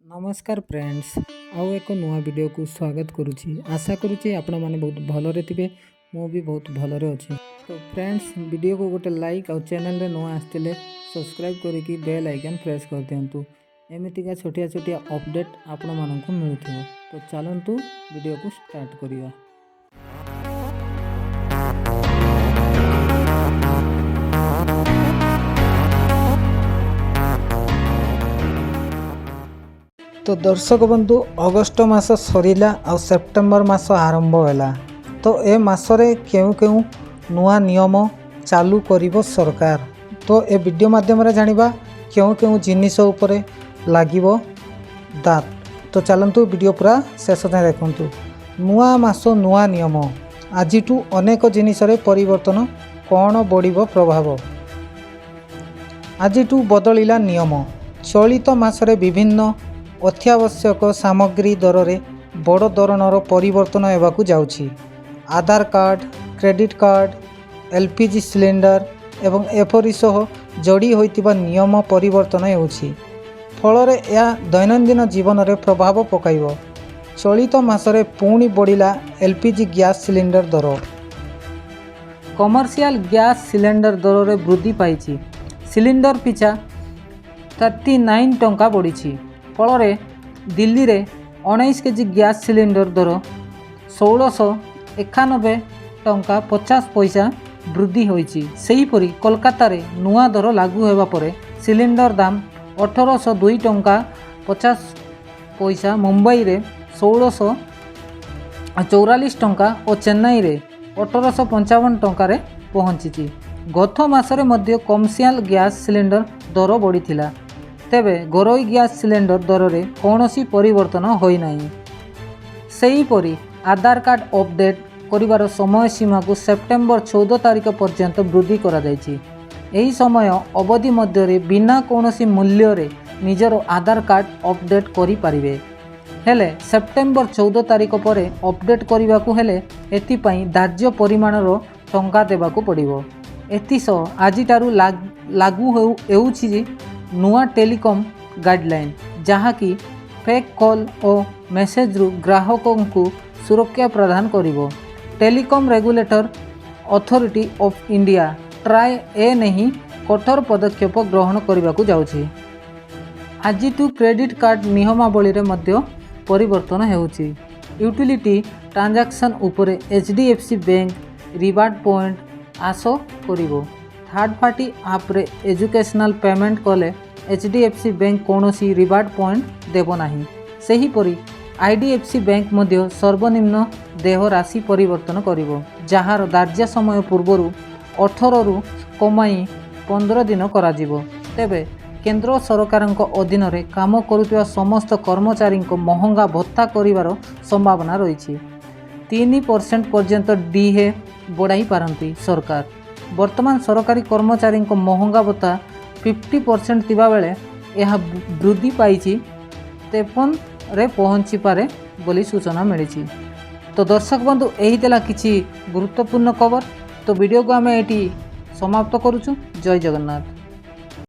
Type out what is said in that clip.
नमस्कार फ्रेंड्स आउ एक नुआ वीडियो को स्वागत करुच्ची। आशा करुच्ची आपण मैंने बहुत भलरे थे, मु भी बहुत भलरे अच्छी। तो फ्रेंड्स वीडियो को गोटे लाइक और चैनल रे नुआ आसते सब्सक्राइब करके बेल आइकन प्रेस कर दिंतु। एमतीका छोटिया छोटिया अपडेट आपण मानक मिलूथिबो। तो चलतु वीडियो को स्टार्ट करिया। तो दर्शक बंधु अगस्ट मास सरीला और सेप्टेम्बर मास आरंभ है। तो ए मासरे केउ केउ नुआ नियम चालू करिवो सरकार। तो ए वीडियो माध्यम रे जानिबा केउ केउ जिनिस उपरे लागिवो दात। तो चलंतु वीडियो पूरा शेष जाए देखंतु। नुआ मास नुआ नियम आजिठू अनेक जिनिस रे परिवर्तन कौन बढ़िबो प्रभाव। आजिठू बदलिला नियम। चलित मासरे विभिन्न अत्यावश्यक सामग्री दर रे बड़ धरणर परिवर्तन हेबाकू जाउछि। Aadhaar card, credit card, LPG cylinder एवं एपरि सह जोड़ी होइतिबा नियम परिवर्तन हेउछि। फल रे या दैनंदिन जीवन रे प्रभाव पकाइबो। चलित मासरे पुणी बढ़िला एलपीजी गैस सिलिंडर दर। कमर्शियल गैस सिलिंडर दर रे वृद्धि पाइछि। सिलिंडर पिछा 39 टंका बढ़ी। फल दिल्ली रे 19 केजी गैस सिलिंडर दर 1691 टंका 50 पैसा वृद्धि होइछि। सेहीपरि कोलकाता रे नुआ दर लागू हेबा परे सिलिंडर दाम 1802 टंका 50 पैसा, मुंबई रे 1644 टंका और चेन्नई रे 1855 टंका रे पहुंची। गत मासरे मध्य कमर्शियल गैस सिलिंडर दर बढ़िथिला। तेबे घरोई गैस सिलिंडर दर रे कौनसी परिवर्तन होई नाही। सेहीपरि आधार कार्ड अपडेट करिवार समय सीमा को सेप्टेम्बर 14 तारिख पर्यंत वृद्धि करा जायछि। एही समय अवधि मध्य रे बिना कौनसी मूल्य रे निजर आधार कार्ड अपडेट करि पारिबे। हेले सेप्टेम्बर 14 तारिख परे अपडेट करिवाकू हेले एति पई धार्य परिमाणर टंका देबाकू पड़िबो। एतिसह आजिटारू लागू हेउछि नुआ टेलीकॉम गाइडलाइन, जहाँकि फेक कॉल और मेसेज रु ग्राहकों को सुरक्षा प्रदान करिवो। Telecom regulator authority of India TRAI ए नहीं कठोर पदक्षेप ग्रहण करने जाउछि। आजिठू क्रेडिट कार्ड नियमावली रे मध्य परिवर्तन हेउछि। यूटिलिटी ट्रांजैक्शन उपरे एचडीएफसी बैंक रिवार्ड पॉइंट आस करिवो। थर्ड पार्टी आप रे एजुकेशनल पेमेंट कले एचडीएफसी बैंक कौनसी रिवार्ड पॉइंट देव नाही। सेहीपरि आईडीएफसी बैंक मध्य सर्वनिम्न देह राशि परिवर्तन करिवो, जहार धार्य समय पूर्वरु 18 रु कमाई 15 दिन कराजिवो। तेबे केंद्र सरकारक अधीन रे काम करुवा समस्त कर्मचारी महंगा भत्ता करिवार संभावना रही। 3% पर्यंत डीए बढ़ाई पारंती सरकार। वर्तमान सरकारी कर्मचारी महंगा भत्ता 50% थिबा बेले यह वृद्धि पाई 53 रे पहुँची पारे बोली सूचना मिली। तो दर्शक बंधु यही देला किछि गुरुत्वपूर्ण खबर। तो वीडियो को आम ये समाप्त करुचु। जय जगन्नाथ।